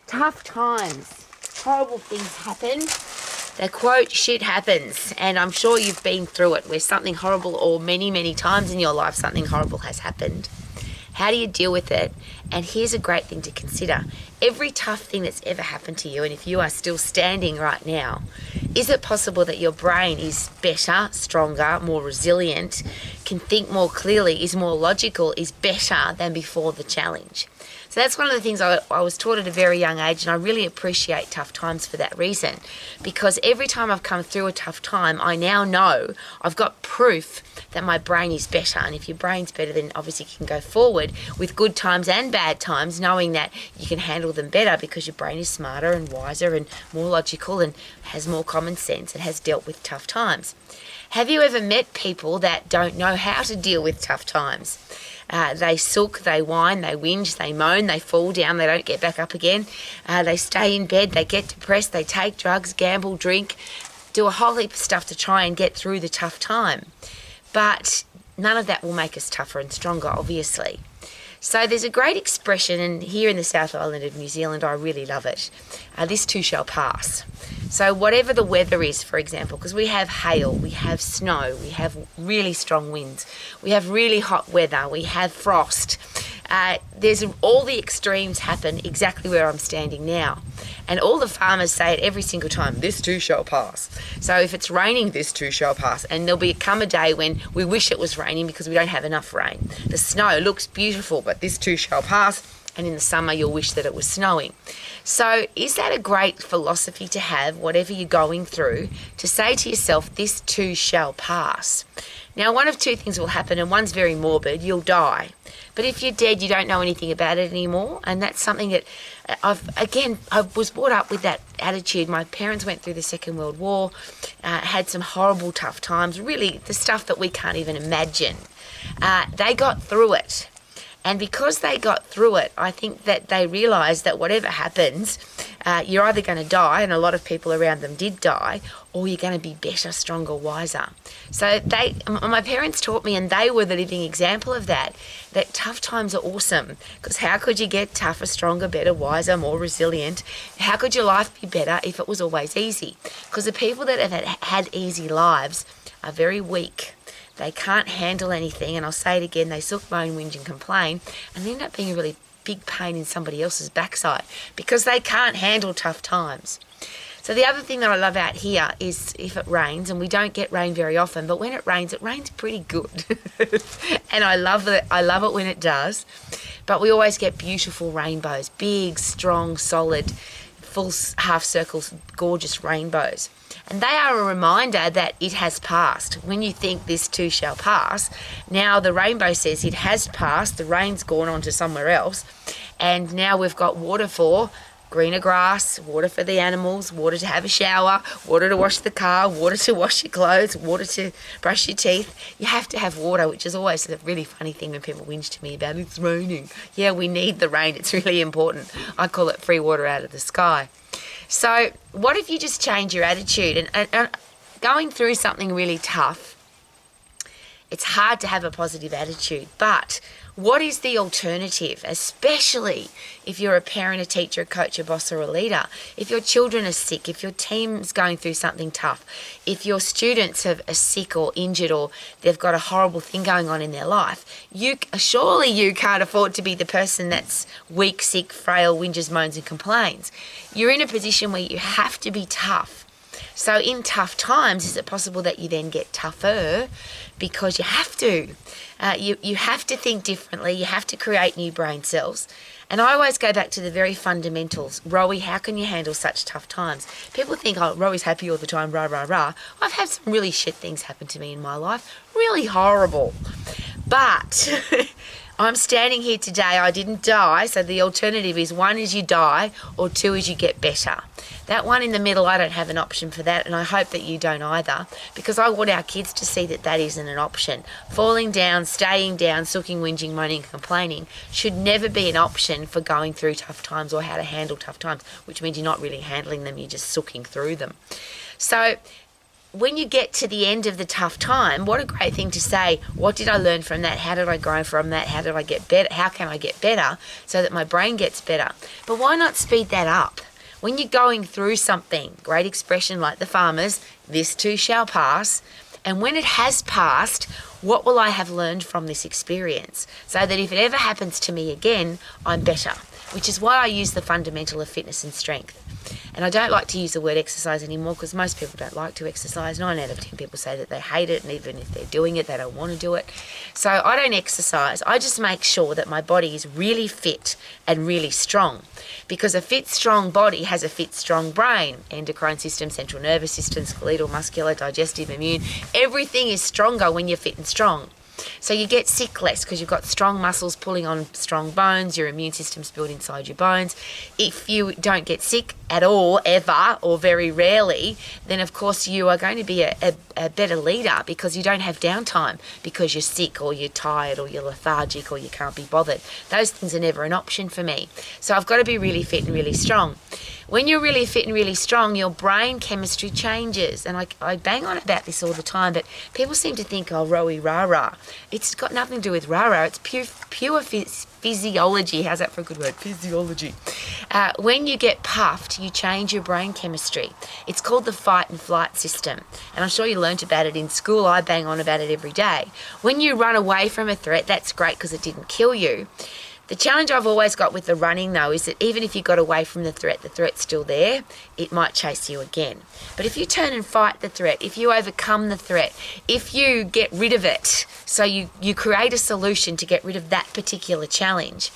Tough times, horrible things happen. The quote, shit happens, and I'm sure you've been through it where something horrible, or many, many times in your life, something horrible has happened. How do you deal with it? And here's a great thing to consider. Every tough thing that's ever happened to you, and if you are still standing right now, is it possible that your brain is better, stronger, more resilient, can think more clearly, is more logical, is better than before the challenge? So that's one of the things I was taught at a very young age, and I really appreciate tough times for that reason, because every time I've come through a tough time, I now know I've got proof that my brain is better. And if your brain's better, then obviously you can go forward with good times and bad times, knowing that you can handle them better because your brain is smarter and wiser and more logical and has more common sense and has dealt with tough times. Have you ever met people that don't know how to deal with tough times? They sulk, they whine, they whinge, they moan, they fall down, they don't get back up again. They stay in bed, they get depressed, they take drugs, gamble, drink, do a whole heap of stuff to try and get through the tough time. But none of that will make us tougher and stronger, obviously. So there's a great expression, and here in the South Island of New Zealand, I really love it. This too shall pass. So whatever the weather is, for example, because we have hail, we have snow, we have really strong winds, we have really hot weather, we have frost. There's all the extremes happen exactly where I'm standing now. And all the farmers say it every single time, this too shall pass. So if it's raining, this too shall pass. And there'll come a day when we wish it was raining because we don't have enough rain. The snow looks beautiful, but this too shall pass. And in the summer, you'll wish that it was snowing. So is that a great philosophy to have, whatever you're going through, to say to yourself, this too shall pass? Now, one of two things will happen, and one's very morbid, you'll die. But if you're dead, you don't know anything about it anymore. And that's something that I was brought up with that attitude. My parents went through the Second World War, had some horrible, tough times, really the stuff that we can't even imagine. They got through it. And because they got through it, I think that they realised that whatever happens, you're either going to die, and a lot of people around them did die, or you're going to be better, stronger, wiser. So my parents taught me, and they were the living example of that tough times are awesome. Because how could you get tougher, stronger, better, wiser, more resilient? How could your life be better if it was always easy? Because the people that have had easy lives are very weak. They can't handle anything, and I'll say it again, they sulk, moan, whinge and complain, and they end up being a really big pain in somebody else's backside because they can't handle tough times. So the other thing that I love out here is if it rains, and we don't get rain very often, but when it rains pretty good. And I love it when it does. But we always get beautiful rainbows, big, strong, solid, full half circles, gorgeous rainbows. And they are a reminder that it has passed. When you think this too shall pass, now the rainbow says it has passed, the rain's gone on to somewhere else, and now we've got water for greener grass, water for the animals, water to have a shower, water to wash the car, water to wash your clothes, water to brush your teeth. You have to have water, which is always a really funny thing when people whinge to me about it's raining. Yeah, we need the rain. It's really important. I call it free water out of the sky. So what if you just change your attitude? And going through something really tough, it's hard to have a positive attitude, but what is the alternative, especially if you're a parent, a teacher, a coach, a boss or a leader? If your children are sick, if your team's going through something tough, if your students are sick or injured or they've got a horrible thing going on in their life, surely you can't afford to be the person that's weak, sick, frail, whinges, moans and complains. You're in a position where you have to be tough. So in tough times, is it possible that you then get tougher? Because you have to. You have to think differently. You have to create new brain cells. And I always go back to the very fundamentals. Rowie, how can you handle such tough times? People think, oh, Rowie's happy all the time, rah, rah, rah. I've had some really shit things happen to me in my life. Really horrible. But I'm standing here today. I didn't die. So the alternative is one is you die or two is you get better. That one in the middle, I don't have an option for that, and I hope that you don't either, because I want our kids to see that that isn't an option. Falling down, staying down, sulking, whinging, moaning, complaining should never be an option for going through tough times or how to handle tough times, which means you're not really handling them, you're just sulking through them. So when you get to the end of the tough time, what a great thing to say, what did I learn from that? How did I grow from that? How did I get better? How can I get better so that my brain gets better? But why not speed that up? When you're going through something, great expression like the farmers, this too shall pass. And when it has passed, what will I have learned from this experience? So that if it ever happens to me again, I'm better, which is why I use the fundamental of fitness and strength. And I don't like to use the word exercise anymore because most people don't like to exercise. 9 out of 10 people say that they hate it, and even if they're doing it, they don't want to do it. So I don't exercise. I just make sure that my body is really fit and really strong, because a fit, strong body has a fit, strong brain. Endocrine system, central nervous system, skeletal, muscular, digestive, immune. Everything is stronger when you're fit and strong. So you get sick less because you've got strong muscles pulling on strong bones, your immune system's built inside your bones. If you don't get sick at all, ever, or very rarely, then of course you are going to be a better leader because you don't have downtime because you're sick or you're tired or you're lethargic or you can't be bothered. Those things are never an option for me. So I've got to be really fit and really strong. When you're really fit and really strong, your brain chemistry changes. And I bang on about this all the time, but people seem to think, oh, rowy rah-rah. It's got nothing to do with rah-rah. It's pure physiology. How's that for a good word? Physiology. When you get puffed, you change your brain chemistry. It's called the fight and flight system. And I'm sure you learnt about it in school. I bang on about it every day. When you run away from a threat, that's great because it didn't kill you. The challenge I've always got with the running, though, is that even if you got away from the threat's still there. It might chase you again. But if you turn and fight the threat, if you overcome the threat, if you get rid of it, so you create a solution to get rid of that particular challenge,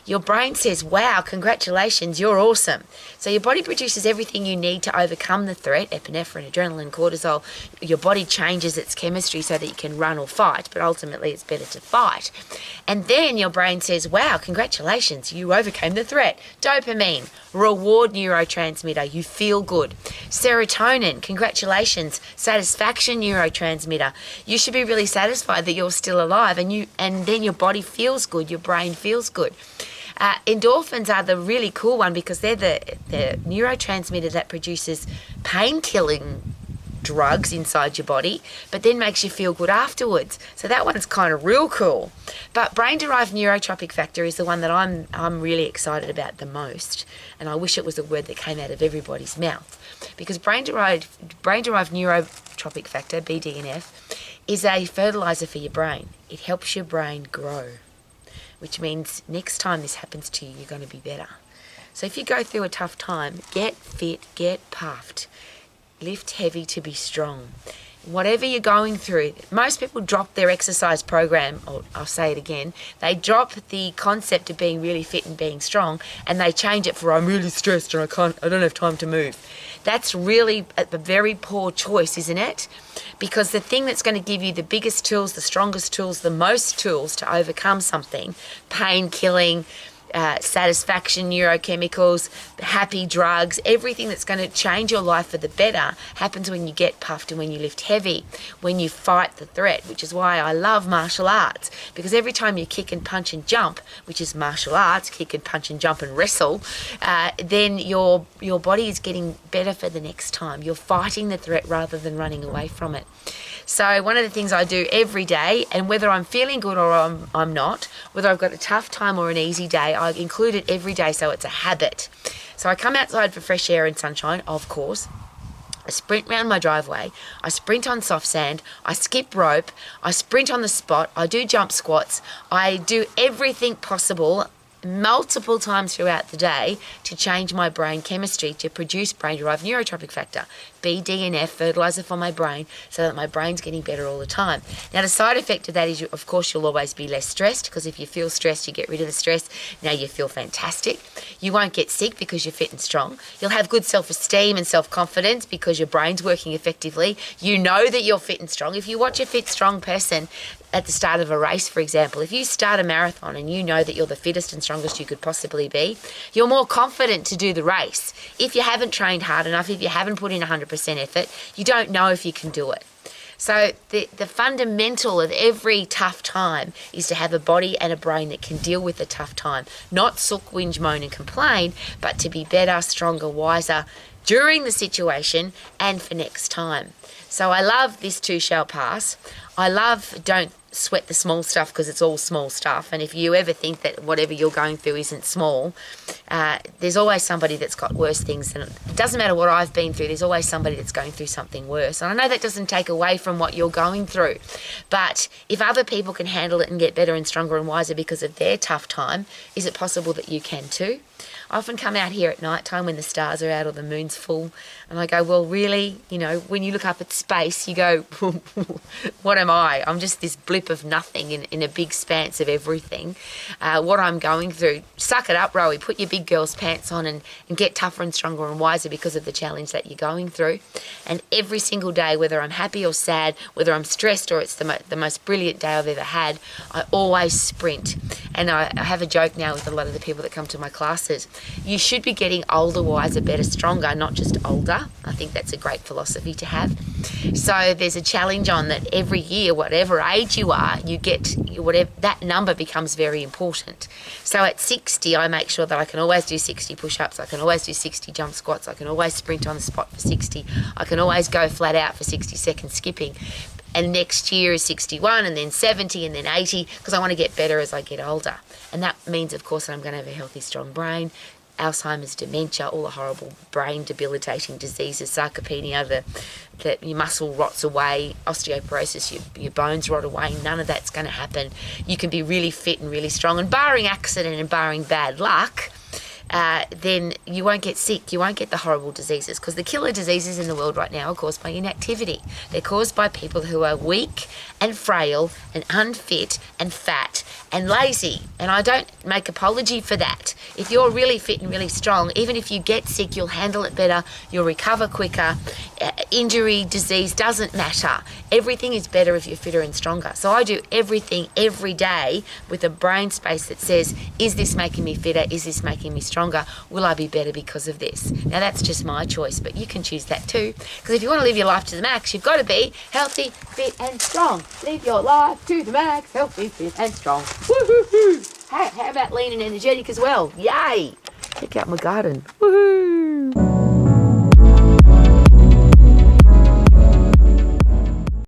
your brain says, wow, congratulations, you're awesome. So your body produces everything you need to overcome the threat, epinephrine, adrenaline, cortisol. Your body changes its chemistry so that you can run or fight, but ultimately it's better to fight. And then your brain says, wow, congratulations, you overcame the threat. Dopamine, reward neurotransmitter, you feel good. Serotonin, congratulations, satisfaction neurotransmitter. You should be really satisfied that you're still alive, and then your body feels good, your brain feels good. Endorphins are the really cool one because they're the neurotransmitter that produces pain-killing drugs inside your body, but then makes you feel good afterwards. So that one's kind of real cool. But brain-derived neurotropic factor is the one that I'm really excited about the most, and I wish it was a word that came out of everybody's mouth, because brain-derived neurotropic factor, BDNF, is a fertilizer for your brain. It helps your brain grow, which means next time this happens to you, you're going to be better. So if you go through a tough time, get fit, get puffed, lift heavy to be strong. Whatever you're going through, most people drop their exercise program, or I'll say it again, they drop the concept of being really fit and being strong, and they change it for, I'm really stressed and I don't have time to move. That's really a very poor choice, isn't it? Because the thing that's going to give you the biggest tools, the strongest tools, the most tools to overcome something, pain-killing, satisfaction neurochemicals, happy drugs, everything that's going to change your life for the better happens when you get puffed and when you lift heavy, when you fight the threat, which is why I love martial arts, because every time you kick and punch and jump, which is martial arts, kick and punch and jump and wrestle, then your body is getting better for the next time. You're fighting the threat rather than running away from it. So one of the things I do every day, and whether I'm feeling good or I'm not, whether I've got a tough time or an easy day, I include it every day so it's a habit. So I come outside for fresh air and sunshine, of course. I sprint round my driveway, I sprint on soft sand, I skip rope, I sprint on the spot, I do jump squats, I do everything possible multiple times throughout the day to change my brain chemistry to produce brain-derived neurotropic factor, BDNF, fertilizer for my brain, so that my brain's getting better all the time. Now, the side effect of that is, of course, you'll always be less stressed, because if you feel stressed, you get rid of the stress. Now you feel fantastic. You won't get sick because you're fit and strong. You'll have good self-esteem and self-confidence because your brain's working effectively. You know that you're fit and strong. If you watch a fit, strong person at the start of a race, for example, if you start a marathon and you know that you're the fittest and strongest you could possibly be, you're more confident to do the race. If you haven't trained hard enough, if you haven't put in 100% effort, you don't know if you can do it. So the fundamental of every tough time is to have a body and a brain that can deal with the tough time. Not sook, whinge, moan and complain, but to be better, stronger, wiser, during the situation and for next time. So I love this too shall pass. I love don't sweat the small stuff because it's all small stuff. And if you ever think that whatever you're going through isn't small, there's always somebody that's got worse things. And it doesn't matter what I've been through, there's always somebody that's going through something worse. And I know that doesn't take away from what you're going through. But if other people can handle it and get better and stronger and wiser because of their tough time, is it possible that you can too? I often come out here at night time when the stars are out or the moon's full, and I go, well, really, you know, when you look up at space, you go, what am I? I'm just this blip of nothing in a big expanse of everything. What I'm going through, suck it up, Rowie, put your big girl's pants on and get tougher and stronger and wiser because of the challenge that you're going through. And every single day, whether I'm happy or sad, whether I'm stressed or it's the most brilliant day I've ever had, I always sprint. And I have a joke now with a lot of the people that come to my classes. You should be getting older, wiser, better, stronger, not just older. I think that's a great philosophy to have. So there's a challenge on that every year, whatever age you are, you get whatever, that number becomes very important. So at 60, I make sure that I can always do 60 push-ups, I can always do 60 jump squats, I can always sprint on the spot for 60, I can always go flat out for 60 seconds skipping. And next year is 61 and then 70 and then 80 because I want to get better as I get older. And that means, of course, that I'm going to have a healthy, strong brain. Alzheimer's, dementia, all the horrible brain debilitating diseases, sarcopenia, that your muscle rots away, osteoporosis, your bones rot away, none of that's going to happen. You can be really fit and really strong, and barring accident and barring bad luck, then you won't get sick, you won't get the horrible diseases, because the killer diseases in the world right now are caused by inactivity. They're caused by people who are weak and frail and unfit and fat and lazy, and I don't make apology for that. If you're really fit and really strong, even if you get sick, you'll handle it better, you'll recover quicker. Injury, disease doesn't matter. Everything is better if you're fitter and stronger. So I do everything every day with a brain space that says, is this making me fitter? Is this making me stronger? Will I be better because of this? Now that's just my choice, but you can choose that too. Because if you want to live your life to the max, you've got to be healthy, fit and strong. Live your life to the max, healthy, fit and strong. Woo-hoo-hoo. How about lean and energetic as well? Yay! Check out my garden. Woohoo!